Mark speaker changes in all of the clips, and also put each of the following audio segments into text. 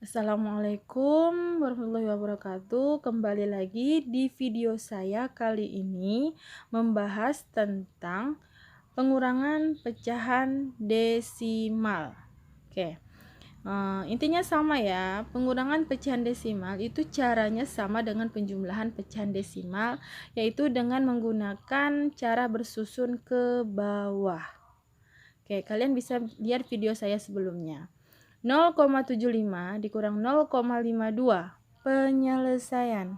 Speaker 1: Assalamualaikum warahmatullahi wabarakatuh. Kembali lagi di video saya kali ini membahas tentang pengurangan pecahan desimal. Oke, intinya sama ya. Pengurangan pecahan desimal itu caranya sama dengan penjumlahan pecahan desimal, yaitu dengan menggunakan cara bersusun ke bawah. Oke, kalian bisa lihat video saya sebelumnya. 0,75 dikurang 0,52 penyelesaian.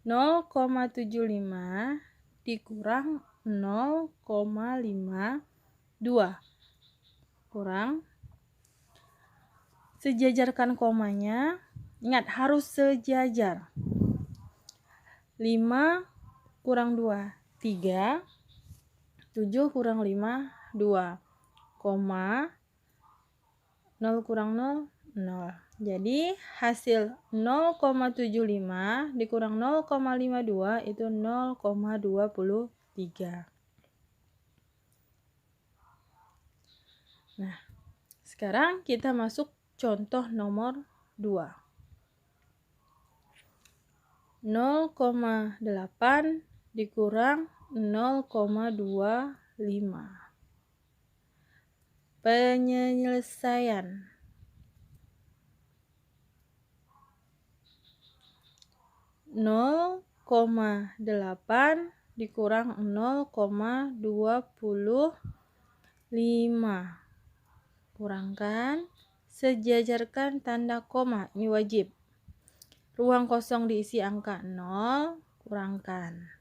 Speaker 1: 0,75 dikurang 0,52 kurang, sejajarkan komanya, ingat harus sejajar. 5 kurang 2 3, 7 kurang 5 2, 0 kurang 0 0. Jadi hasil 0,75 dikurang 0,52 itu 0,23. Nah, sekarang kita masuk contoh nomor 2. 0,8 dikurang 0,25 penyelesaian. 0,8 dikurang 0,25 kurangkan, sejajarkan tanda koma, ini wajib. Ruang kosong diisi angka 0, kurangkan.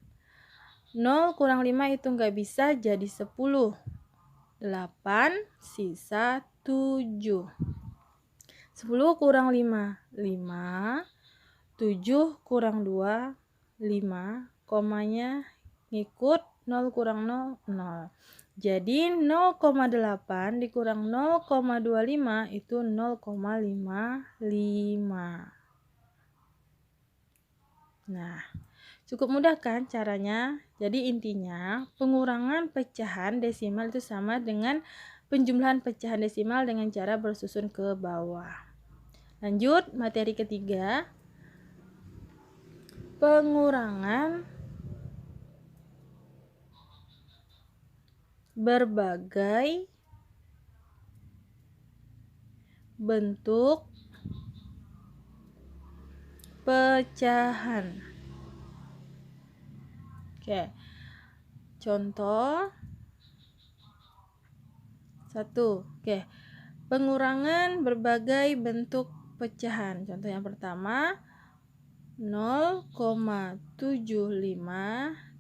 Speaker 1: 0 kurang 5 itu enggak bisa, jadi 10. 8 sisa 7. 10 kurang 5 5, 7 kurang 2 5, komanya ngikut, 0 kurang 0 0. Jadi 0,8 dikurang 0,25 itu 0,55. Nah, cukup mudah kan caranya? Jadi intinya pengurangan pecahan desimal itu sama dengan penjumlahan pecahan desimal dengan cara bersusun ke bawah. Lanjut, materi ketiga. Pengurangan berbagai bentuk pecahan. Oke. Contoh 1. Oke. Pengurangan berbagai bentuk pecahan. Contoh yang pertama 0,75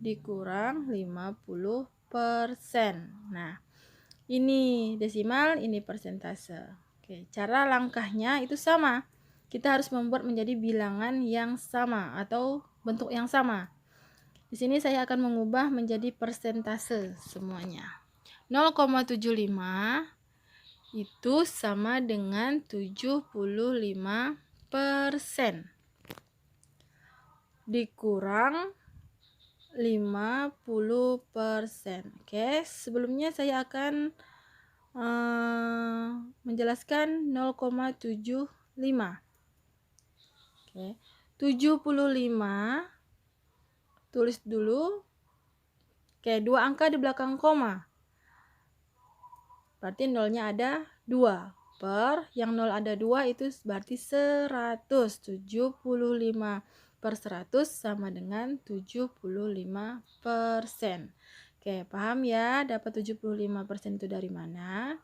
Speaker 1: dikurang 50%. Nah, ini desimal, ini persentase. Oke, cara langkahnya itu sama. Kita harus membuat menjadi bilangan yang sama atau bentuk yang sama. Di sini saya akan mengubah menjadi persentase semuanya. 0,75 itu sama dengan 75% dikurang 50%. Oke, sebelumnya saya akan menjelaskan 0,75. Oke, 75 tulis dulu. Oke, 2 angka di belakang koma. Berarti nolnya ada 2. Per yang 0 ada 2 itu berarti 100. 75 per 100 sama dengan 75%. Oke, paham ya? Dapat 75% itu dari mana?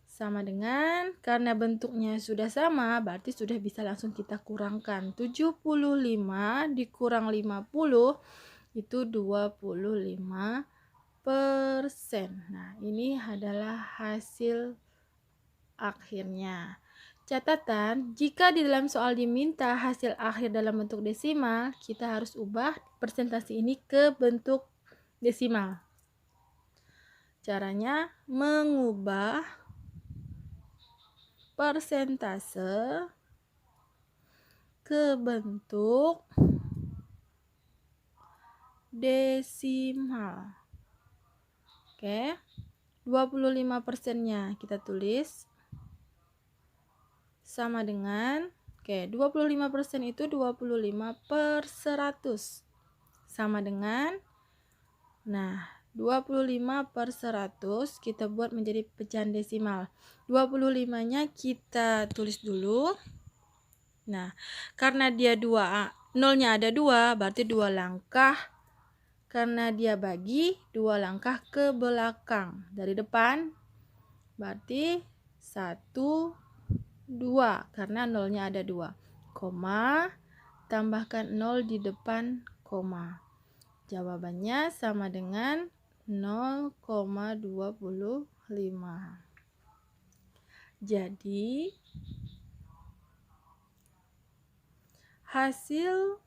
Speaker 1: Sama dengan, karena bentuknya sudah sama, berarti sudah bisa langsung kita kurangkan. 75 dikurang 50 itu 25%. Nah, ini adalah hasil akhirnya. Catatan, jika di dalam soal diminta hasil akhir dalam bentuk desimal, kita harus ubah persentase ini ke bentuk desimal. Caranya mengubah persentase ke bentuk desimal. Oke. 25%-nya kita tulis sama dengan 25% itu 25/100 sama dengan 25/100 kita buat menjadi pecahan desimal. 25-nya kita tulis dulu. Nah, karena dia nolnya ada 2, berarti 2 langkah. Karena dia bagi 2 langkah ke belakang dari depan, berarti 1, 2, karena nolnya ada 2, koma, tambahkan 0 di depan koma. Jawabannya sama dengan 0,25. Jadi hasil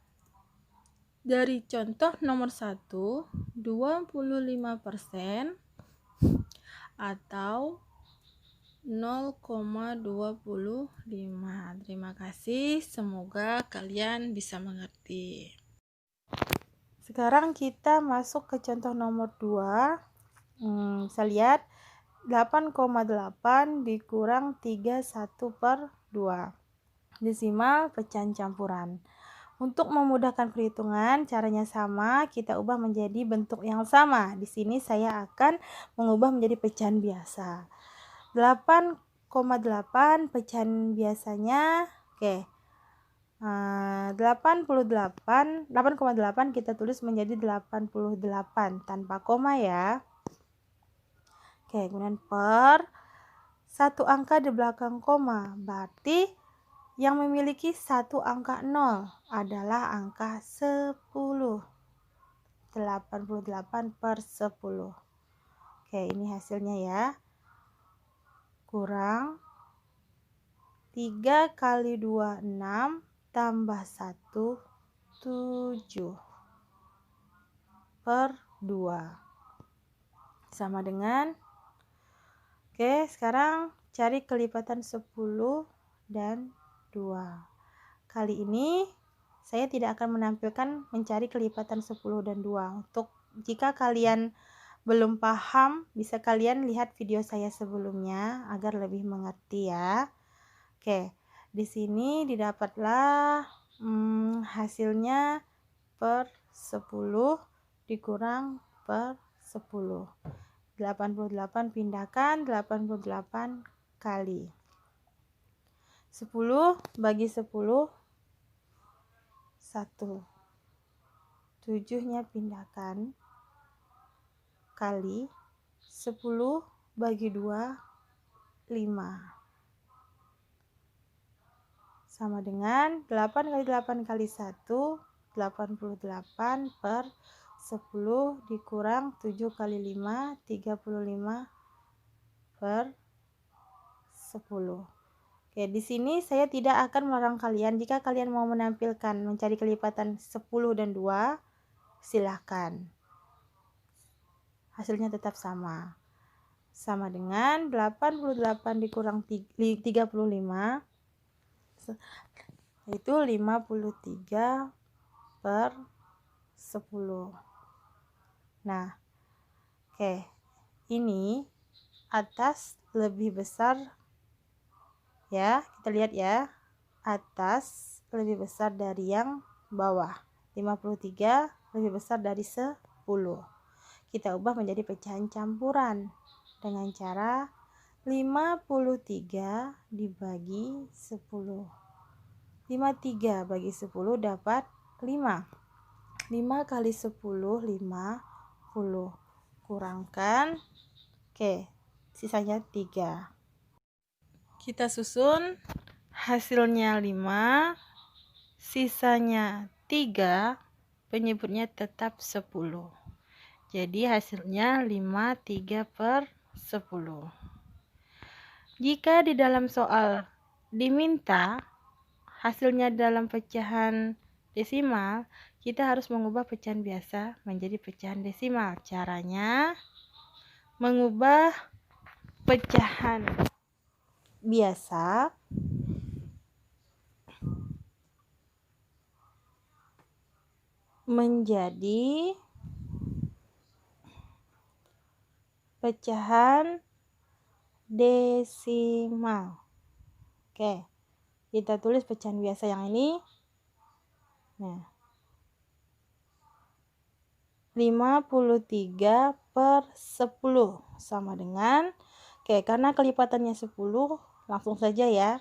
Speaker 1: dari contoh nomor 1 25% atau 0,25. Terima kasih, semoga kalian bisa mengerti. Sekarang kita masuk ke contoh nomor 2. Bisa lihat 8,8 dikurang 31/2. Desimal pecahan campuran. Untuk memudahkan perhitungan, caranya sama, kita ubah menjadi bentuk yang sama. Di sini saya akan mengubah menjadi pecahan biasa. 8,8 pecahan biasanya, 8,8 kita tulis menjadi 88 tanpa koma ya. Kemudian per satu angka di belakang koma, berarti yang memiliki satu angka 0 adalah angka 10. 88/10. Ini hasilnya ya. Kurang 3 kali 2, 6, tambah 1, 7 per 2. Sama dengan, sekarang cari kelipatan 10 dan 2. Kali ini saya tidak akan menampilkan mencari kelipatan 10 dan 2. Untuk jika kalian belum paham, bisa kalian lihat video saya sebelumnya agar lebih mengerti ya. Di sini didapatlah hasilnya per 10 dikurang per 10. 88 pindahkan 88 kali. 10 bagi 10 1. 7-nya pindahkan kali 10 bagi 2 5. Sama dengan 8 kali 8 kali 1 88 per 10 dikurang 7 kali 5 35 per 10. Di sini saya tidak akan melarang kalian. Jika kalian mau menampilkan mencari kelipatan 10 dan 2, silahkan. Hasilnya tetap sama. Sama dengan 88 dikurang 35, yaitu 53 per 10. Nah, ini atas lebih besar ya, kita lihat ya, atas lebih besar dari yang bawah. 53 lebih besar dari 10. Kita ubah menjadi pecahan campuran dengan cara 53 dibagi 10. 53 bagi 10 dapat 5. 5 kali 10 50. Kurangkan sisanya 3. Kita susun hasilnya 5, sisanya 3, penyebutnya tetap 10. Jadi hasilnya 53 per 10. Jika di dalam soal diminta hasilnya dalam pecahan desimal, kita harus mengubah pecahan biasa menjadi pecahan desimal. Caranya mengubah pecahan biasa menjadi pecahan desimal. Oke, kita tulis pecahan biasa yang ini. Nah, 53/10 sama dengan, karena kelipatannya 10, langsung saja ya.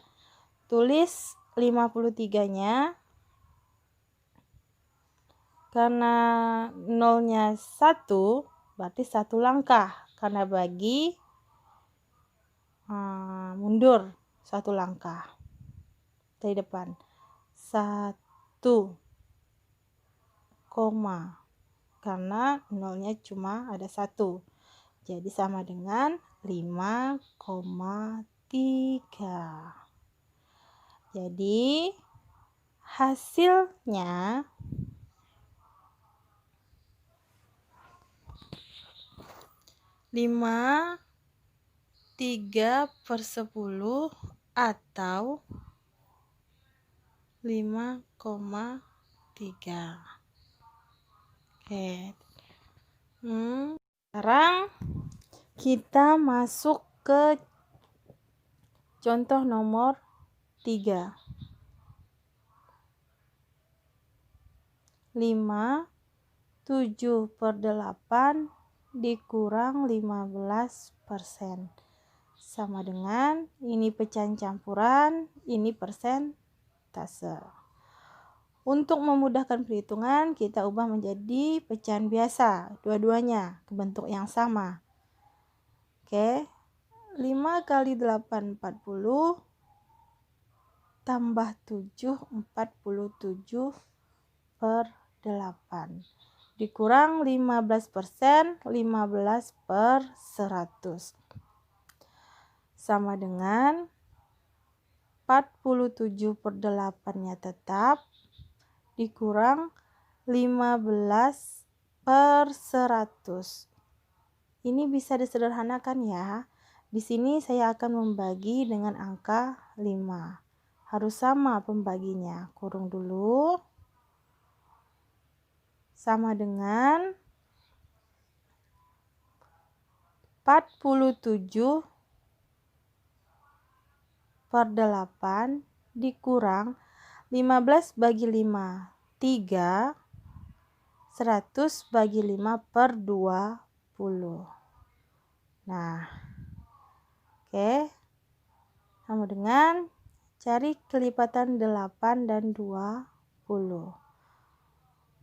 Speaker 1: Tulis 53-nya, karena nolnya 1, berarti 1 langkah. Karena bagi mundur 1 langkah dari depan. 1, karena nolnya cuma ada 1. Jadi sama dengan 5,3. Jadi hasilnya 3/10 atau 5,3. Oke. Sekarang kita masuk ke contoh nomor 3. 7/8 dikurang 15% sama dengan, ini pecahan campuran, ini persentase. Untuk memudahkan perhitungan, kita ubah menjadi pecahan biasa, dua-duanya ke bentuk yang sama. Oke, 5 kali 8, 40, tambah 7, 47/8. Dikurang 15%, 15/100. Sama dengan 47/8-nya tetap, dikurang 15/100. Ini bisa disederhanakan ya. Di sini saya akan membagi dengan angka 5. Harus sama pembaginya. Kurung dulu. Sama dengan 47/8 dikurang 15 bagi 5, 3. 100 bagi 5/20. Nah, oke. Sama dengan cari kelipatan 8 dan 20.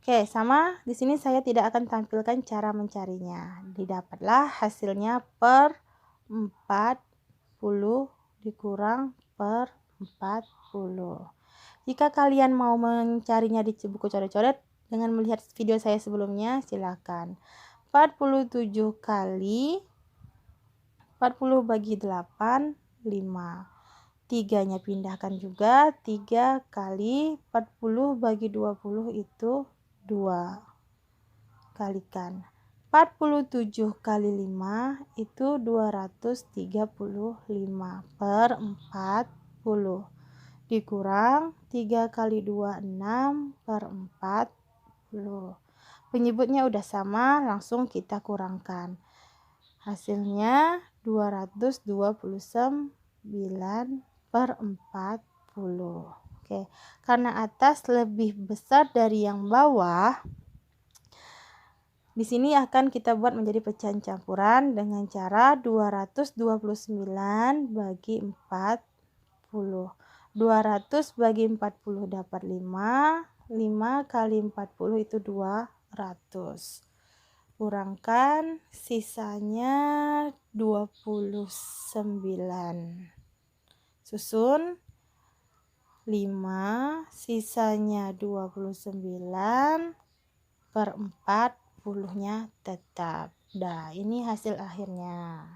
Speaker 1: Oke, sama. Di sini saya tidak akan tampilkan cara mencarinya. Didapatlah hasilnya per 40 dikurang per 40. Jika kalian mau mencarinya di buku coret-coret dengan melihat video saya sebelumnya, silakan. 47 kali 40 bagi 8, 5. 3-nya pindahkan juga. 3 kali 40 bagi 20 itu 2. Kalikan. 47 kali 5 itu 235 per 40. Dikurang 3 kali 2, 6 per 40. Penyebutnya udah sama, langsung kita kurangkan. Hasilnya 229 per 40. Oke, karena atas lebih besar dari yang bawah, di sini akan kita buat menjadi pecahan campuran dengan cara 229 bagi 40. 200 bagi 40 dapat 5. 5 kali 40 itu 200. Kurangkan, sisanya 29. Susun 5, sisanya 29 per 40-nya tetap. Nah, ini hasil akhirnya.